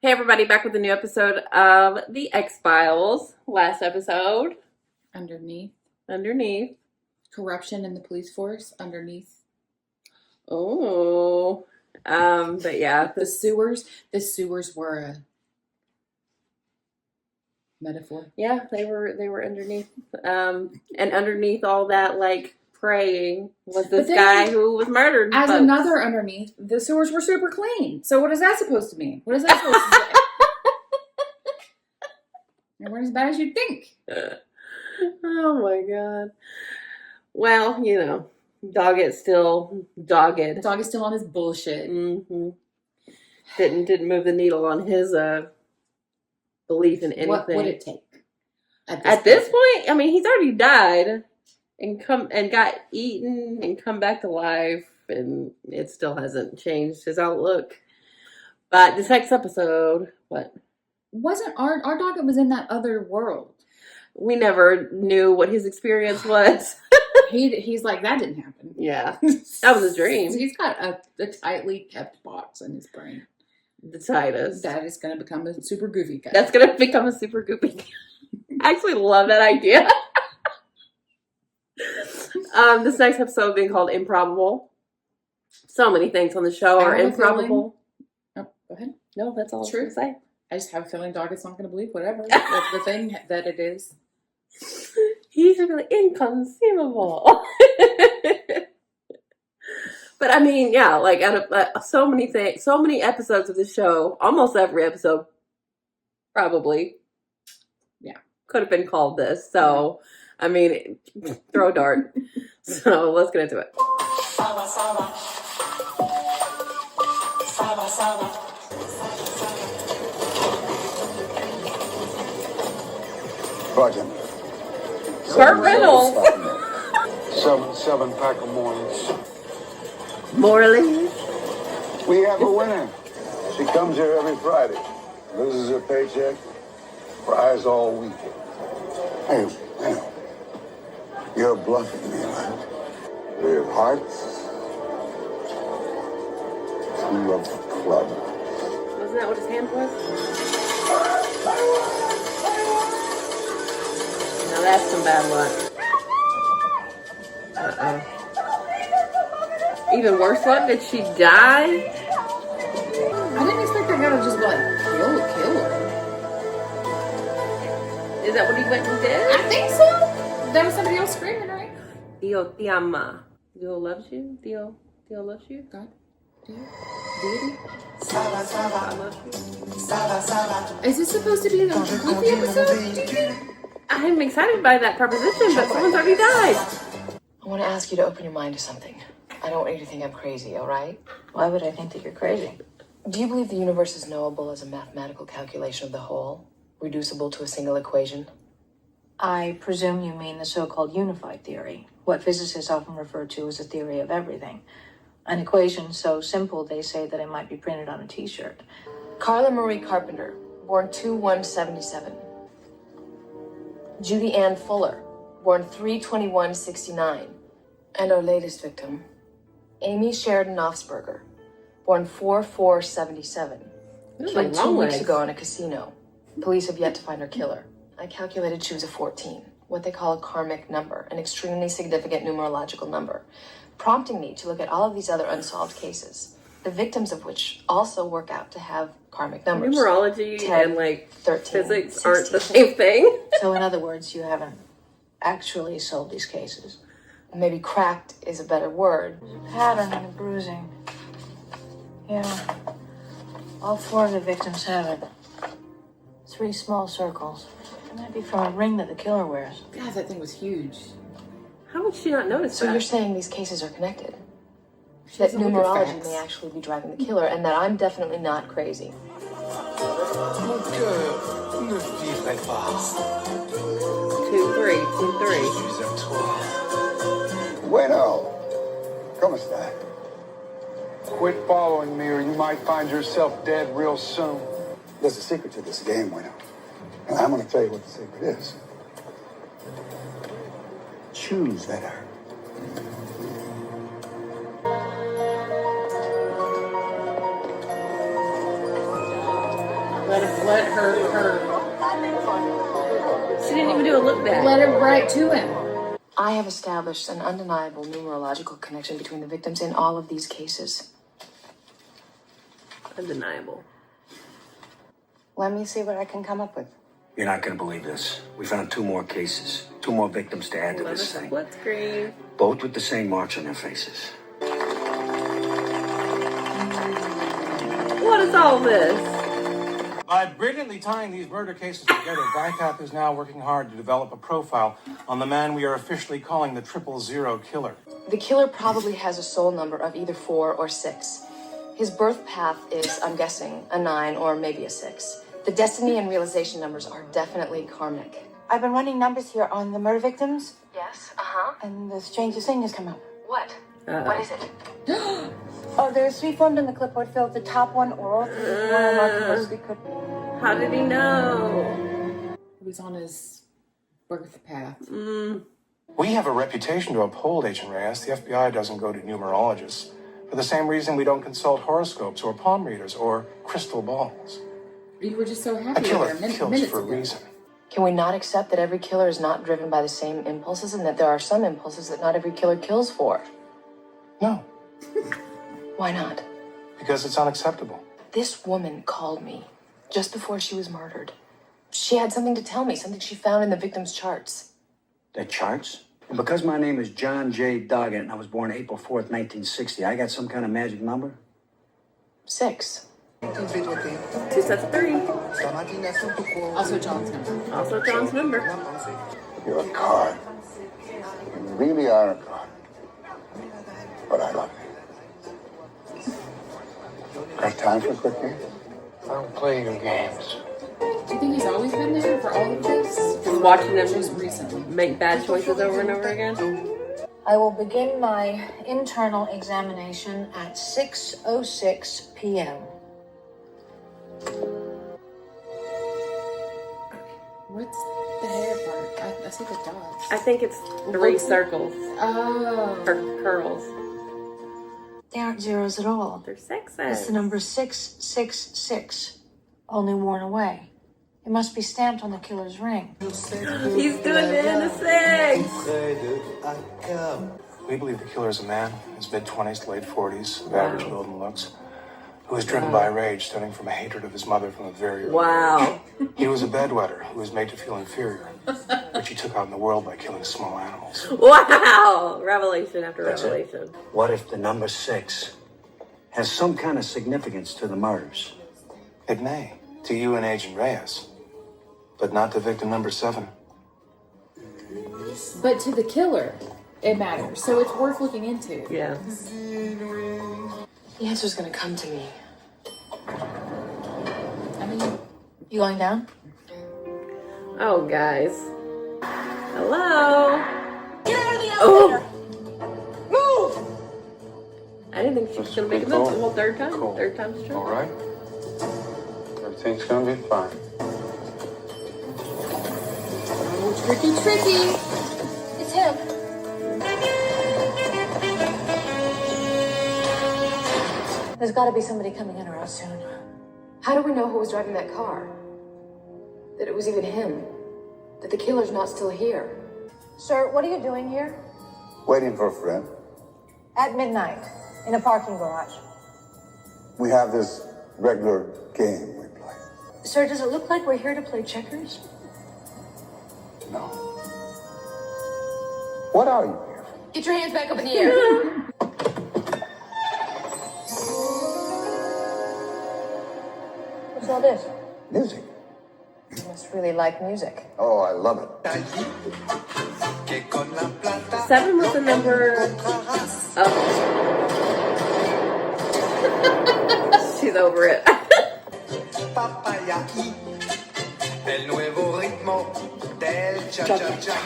Hey everybody, back with a new episode of The X-Files. Last episode, Underneath. Corruption in the police force, underneath. Oh. But yeah. The sewers were a metaphor. Yeah, they were underneath. And underneath all that, like, praying was this guy who was murdered. As folks. Another underneath, the sewers were super clean. So what is that supposed to mean? What is that supposed to say? They weren't as bad as you'd think. Oh my god. Well, you know, Doggett's still dogged. Dog is still on his bullshit. Mm-hmm. Didn't move the needle on his belief in anything. What would it take? At this point, I mean, he's already died and got eaten and come back to life, and it still hasn't changed his outlook. But this next episode, what? Wasn't our dog that was in that other world? We never knew what his experience was. He's like, that didn't happen. Yeah, that was his dream. He's got a tightly kept box in his brain. The tightest. That is going to become a super goofy guy. That's going to become a super goofy guy. I actually love that idea. This next episode being called Improbable. So many things on the show are improbable. Oh, go ahead. No, that's all true to say. I just have a feeling Dog is not going to believe whatever the thing that it is. He's really inconceivable. But I mean, yeah, like out of so many episodes of the show, almost every episode, probably, yeah, could have been called this. So, I mean, throw a dart. So let's get into it. Roger. Kurt Reynolds. 7 pack of mornings. Morley. We have a winner. She comes here every Friday. Loses her paycheck. Cries all weekend. Hey, you're bluffing me, right? We have hearts. We love the club. Wasn't that what his hand was? Now that's some bad luck. Even worse luck, did she die? I didn't expect that guy to just like kill her. Is that what he went and did? I think so. There was somebody else screaming, right? Dio te ama. Dio loves you. Dio loves you. God. Deity. I love you. Is this supposed to be the goofy episode? I'm excited by that proposition, but someone's already died. I want to ask you to open your mind to something. I don't want you to think I'm crazy, all right? Why would I think that you're crazy? Do you believe the universe is knowable as a mathematical calculation of the whole, reducible to a single equation? I presume you mean the so-called unified theory, what physicists often refer to as a theory of everything. An equation so simple they say that it might be printed on a t-shirt. Carla Marie Carpenter, born 2/1/77. Judy Ann Fuller, born 3/21/69. And our latest victim, Amy Sheridan Offsberger, born 4/4/77. Killed 2 weeks ago in a casino. Police have yet to find her killer. I calculated she was a 14, what they call a karmic number, an extremely significant numerological number, prompting me to look at all of these other unsolved cases, the victims of which also work out to have karmic numbers. Numerology 10, and 13, physics 16. Aren't the same thing. So in other words, you haven't actually solved these cases. Maybe cracked is a better word. There's a pattern in the bruising. Yeah. All 4 of the victims have it. 3 small circles. It might be from a ring that the killer wears. God, that thing was huge. How would she not notice So that? you're saying these cases are connected? That numerology may actually be driving the killer, and that I'm definitely not crazy. Mon cœur ne vivrait pas. 2-3. Je suis à toi. Bueno. ¿Cómo está? Quit following me or you might find yourself dead real soon. There's a secret to this game, Bueno. And I'm going to tell you what the secret is. Choose better. Let her. She didn't even do a look back. Let her write to him. I have established an undeniable numerological connection between the victims in all of these cases. Undeniable. Let me see what I can come up with. You're not going to believe this. We found 2 more cases. 2 more victims to add to Love a this thing. split screen. Both with the same marks on their faces. What is all this? By brilliantly tying these murder cases together, GUYCAP is now working hard to develop a profile on the man we are officially calling the 000 killer. The killer probably has a soul number of either 4 or 6. His birth path is, I'm guessing, a 9 or maybe a 6. The destiny and realization numbers are definitely karmic. I've been running numbers here on the murder victims, Yes, uh-huh. and the strangest thing has come up. What? What is it? Oh, there's 3 formed in the clipboard field. The top one, oral, one unmarked, mostly could. How did he know? He was on his birth path. We have a reputation to uphold, Agent Reyes. The FBI doesn't go to numerologists for the same reason we don't consult horoscopes or palm readers or crystal balls. You were just so A happy killer with her kills minutes for a ago. reason. Can we not accept that every killer is not driven by the same impulses and that there are some impulses that not every killer kills for? No, Why not? because it's unacceptable. This woman called me just before she was murdered. She had something to tell me, something she found in the victim's charts. The charts? And because my name is John J. Doggett and I was born April 4th, 1960, I got some kind of magic number? 6. 2 sets of 3. Also John's number. Also John's number. You're a card. You really are a card. But I love you. Got time for a quick game? I don't play your games. Do you think he's always been there for all of this? Just watching them Just recently. make bad choices over and over again. I will begin my internal examination at 6:06 p.m. What's the hair part? I see the dots. I think it's 3 circles. Oh. Or curls. They aren't zeros at all. They're It's sexes. the number 666, only worn away. It must be stamped on the killer's ring. He's doing it in a 6. We believe the killer is a man, in his mid-20s to late 40s, of average build and looks, who was driven by rage stemming from a hatred of his mother from a very early Wow. age. He was a bedwetter who was made to feel inferior, which he took out in the world by killing small animals. Wow. Revelation after That's it. revelation. What if the number 6 has some kind of significance to the murders? It may, to you and Agent Reyes, but not to victim number 7. But to the killer, it matters. So it's worth looking into. Yeah. The answer's gonna come to me. I mean, You going down? Oh, guys. Hello. Oh. Move. I didn't think she was gonna make it Cool. the whole third time. Cool. Third time's the All charm. right? Everything's gonna be fine. oh, tricky. It's him. There's got to be somebody coming in or out soon. How do we know who was driving that car? That it was even him? That the killer's not still here? Sir, what are you doing here? Waiting for a friend. At midnight, in a parking garage. We have this regular game we play. Sir, does it look like we're here to play checkers? No. What are you here for? Get your hands back up in the air. What's all this? Music. You must really like music. Oh, I love it. 7 was the number of... She's over it. El nuevo ritmo del cha-cha-cha.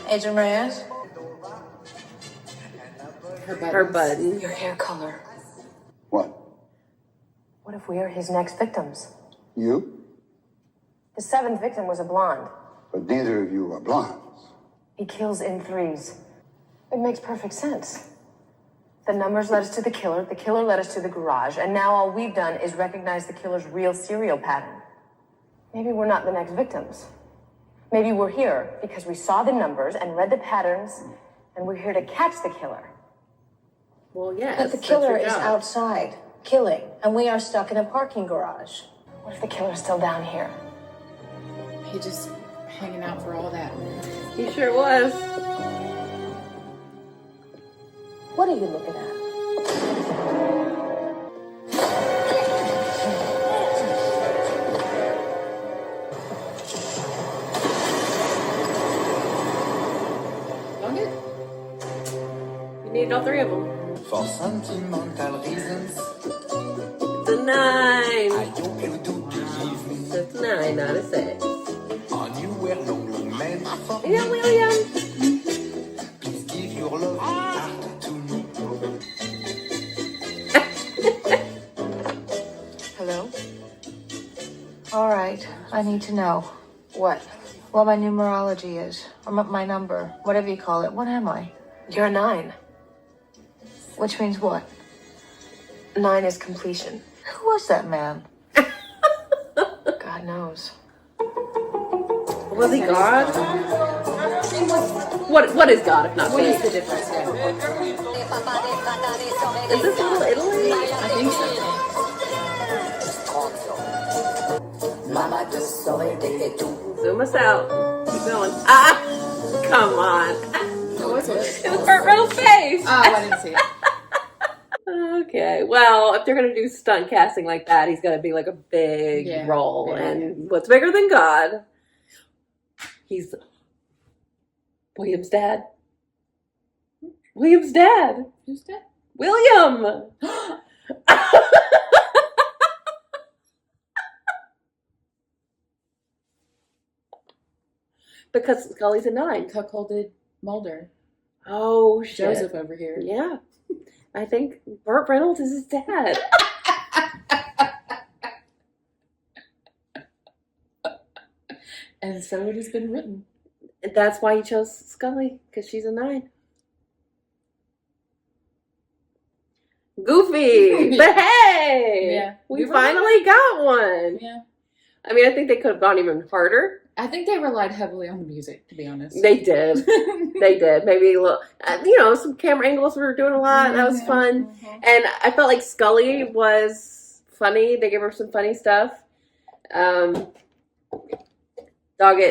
Agent Reyes? Her button. Your hair color. What? What if we are his next victims? You? The 7th victim was a blonde. But neither of you are blondes. He kills in 3s. It makes perfect sense. The numbers led us to the killer led us to the garage, and now all we've done is recognize the killer's real serial pattern. Maybe we're not the next victims. Maybe we're here because we saw the numbers and read the patterns, and we're here to catch the killer. Well, yes. But the killer is outside, killing, and we are stuck in a parking garage. What if the killer's still down here? He just hanging out for all that. He sure was. What are you looking at? Found it? You need all three of them. For sentimental reasons, It's a 9. I hope you do believe me. It's a 9, not a 6. On you were long, long men for me. Yeah, William. Please give your loving heart to me. Hello? All right, I need to know What? what my numerology is, or my number, whatever you call it. What am I? You're a 9. Which means what? 9 is completion. Who was that man? God knows. Was he God? What is God if not What is fate? the difference here? Is this Little Italy? I think so. Zoom us out. Keep going. Ah! Come on. What was it? It was Burt Reynolds' face. Oh, I didn't see it. Okay, well, if they're gonna do stunt casting like that, he's gonna be like a big Yeah, role. yeah, And what's bigger than God? He's William's dad. William's dad. Who's that? William. Because Scully's a 9. Cuckolded Mulder. Oh shit. Joseph over here. Yeah. I think Burt Reynolds is his dad. And so it has been written. And that's why he chose Scully, because she's a 9. Goofy! But hey! Yeah. We We were finally got one! Yeah. I mean, I think they could have gone even harder. I think they relied heavily on the music, to be honest. They did. They did. Maybe a little, some camera angles were doing a lot. That was fun. And I felt like Scully was funny. They gave her some funny stuff. Doggett,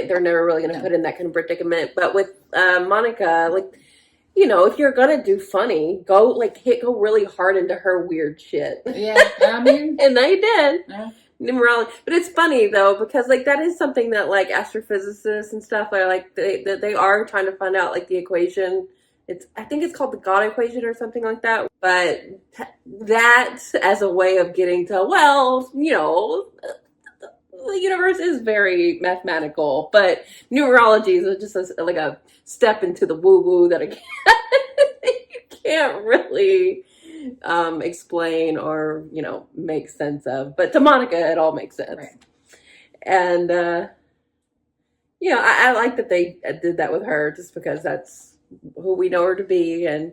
they're never really going to put in that kind of predicament. But with Monica, if you're going to do funny, go really hard into her weird shit. Yeah, I mean. And they did. Yeah. Numerology. But it's funny though, because that is something that astrophysicists and stuff are they are trying to find out the equation. I think it's called the God equation or something like that. But that as a way of getting to, the universe is very mathematical, but numerology is just a step into the woo-woo that you can't really explain or make sense of. But to Monica, it all makes sense. Right. And I like that they did that with her, just because that's who we know her to be. And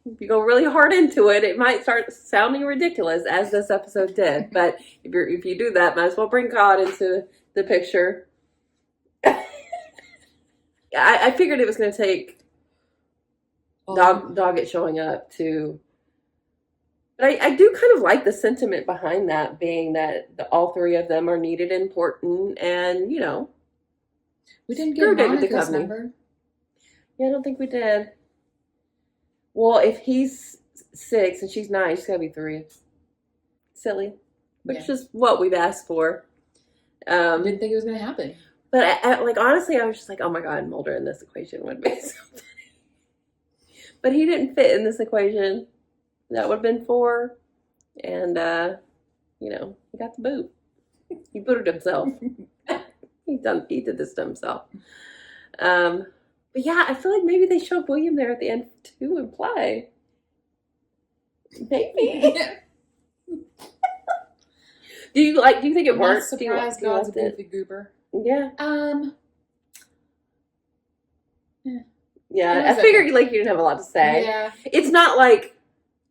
if you go really hard into it, it might start sounding ridiculous, as this episode did. But if you do that, might as well bring God into the picture. I figured it was going to take Doggett showing up to, but I do kind of like the sentiment behind that, being that all three of them are needed and important, and We didn't Screw get David Monica's Duchovny. number. Yeah, I don't think we did. Well, if he's 6 and she's 9, she's gotta be 3. Silly, which is what we've asked for. Didn't think it was going to happen. But honestly, I was just like, oh my God, Mulder in this equation would be so funny. But he didn't fit in this equation. That would have been 4. And, he got the boot. He booted himself. He did this to himself. But yeah, I feel like maybe they showed William there at the end to imply. Maybe. Do you think it I'm not worked? surprised Do you God's a liked it? goofy goober. Yeah. Yeah, It I was figured like you didn't have a lot to say. Yeah. It's not like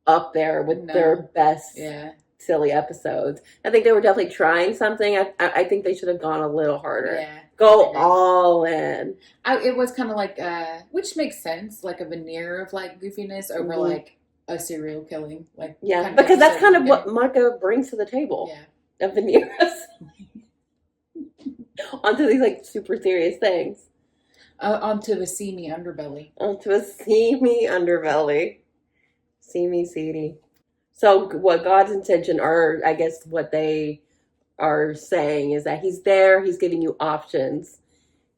up there with No. their best Yeah. silly episodes. I think they were definitely trying something. I think they should have gone a little harder. Yeah. Go all in. It was kind of like, which makes sense, like a veneer of like goofiness over Mhm. like a serial killing. Like Yeah, kind of because that's episode kind of you what get. Micah brings to the table. Yeah. A veneer onto these like super serious things. Onto the seamy underbelly. Onto a seamy underbelly. Seamy seedy. So what God's intention, or I guess what they are saying, is that he's there, he's giving you options.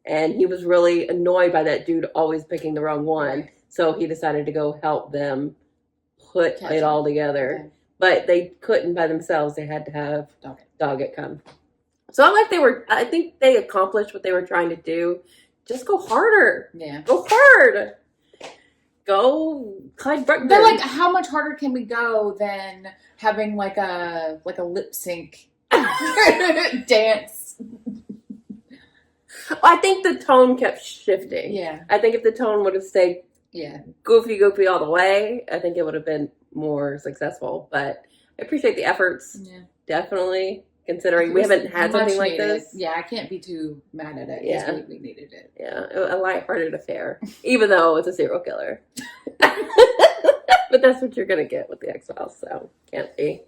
And he was really annoyed by that dude always picking the wrong one. Right. So he decided to go help them put Catch it him. all together. Okay. But they couldn't by themselves. They had to have Doggett. come. So I think they accomplished what they were trying to do. Just go harder. Yeah. Go hard. Go Clyde Bruckner. But like, how much harder can we go than having like a lip sync dance? I think the tone kept shifting. Yeah. I think if the tone would have stayed Yeah. goofy all the way, I think it would have been more successful. But I appreciate the efforts. Yeah. Definitely. Considering we haven't had something like this. Yeah, I can't be too mad at it. Yeah. We needed it. Yeah, a lighthearted affair, even though it's a serial killer. But that's what you're going to get with the X-Files, so can't be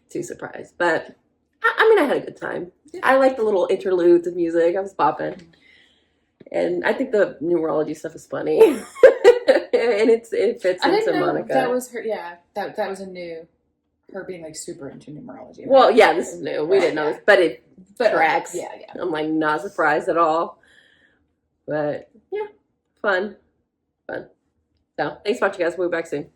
too surprised. But, I mean, I had a good time. Yeah. I like the little interludes of music. I was bopping. And I think the numerology stuff is funny. And it fits I into didn't know Monica. that was her. Yeah, that was a new. Her being like super into numerology. Right? Well, yeah, this is new. We Right, didn't know yeah. this, but it But, tracks. Yeah. I'm like not surprised at all. But yeah, fun. So thanks for watching, guys. We'll be back soon.